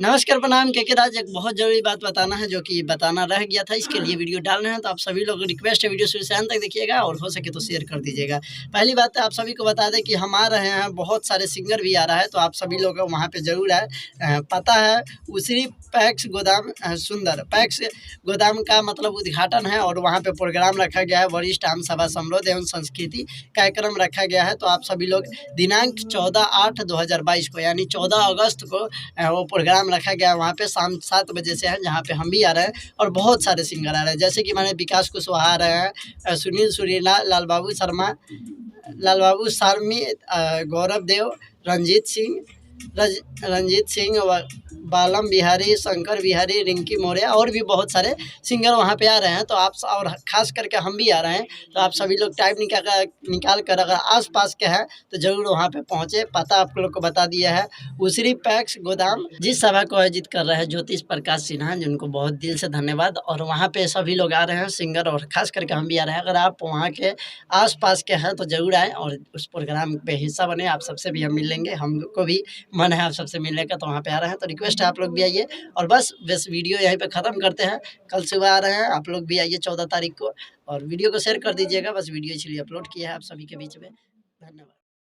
नमस्कार, प्रणाम। के राज एक बहुत ज़रूरी बात बताना है जो कि बताना रह गया था, इसके लिए वीडियो डाल रहे हैं। तो आप सभी लोग रिक्वेस्ट है वीडियो शुरू से अंत तक देखिएगा और हो सके तो शेयर कर दीजिएगा। पहली बात है आप सभी को बता दें कि हम आ रहे हैं, बहुत सारे सिंगर भी आ रहा है, तो आप सभी लोग वहाँ पे ज़रूर आए। पता है उसरी पैक्स गोदाम सुंदर पैक्स गोदाम का मतलब उद्घाटन है और वहाँ पे प्रोग्राम रखा गया है। वरिष्ठ आम सभा समरोध एवं संस्कृति कार्यक्रम रखा गया है। तो आप सभी लोग दिनांक 14/8/2022 को यानी 14 अगस्त को वो प्रोग्राम रखा गया है। वहाँ पे शाम 7 बजे से है, जहाँ पे हम भी आ रहे हैं और बहुत सारे सिंगर आ रहे हैं, जैसे कि मैंने विकास कुशवाहा आ रहे हैं, सुनील सुरीला, लाल बाबू शर्मा, लाल बाबू शार्मी, गौरव देव, रंजीत सिंह, रंजीत सिंह व बालम बिहारी, शंकर बिहारी, रिंकी मौर्य और भी बहुत सारे सिंगर वहाँ पे आ रहे हैं। तो आप और ख़ास करके हम भी आ रहे हैं। तो आप सभी लोग टाइम निकाल कर अगर आस-पास के हैं तो ज़रूर वहाँ पे पहुँचे। पता आप लोग को बता दिया है, उसरी पैक्स गोदाम। जिस सभा को आयोजित कर रहे हैं ज्योतिष प्रकाश सिन्हा, जिनको बहुत दिल से धन्यवाद। और वहाँ पे सभी लोग आ रहे हैं सिंगर और ख़ास करके हम भी आ रहे हैं। अगर आप वहाँ के आस-पास के हैं तो ज़रूर आएँ और उस प्रोग्राम पे हिस्सा बनें। आप सबसे भी हम मिल लेंगे, हमको भी मन है आप सबसे मिलने का, तो वहाँ पे आ रहे हैं। तो रिक्वेस्ट है आप लोग भी आइए और बस वीडियो यहीं पे ख़त्म करते हैं। कल सुबह आ रहे हैं, आप लोग भी आइए 14 तारीख को और वीडियो को शेयर कर दीजिएगा। बस वीडियो इसलिए अपलोड किया है आप सभी के बीच में। धन्यवाद।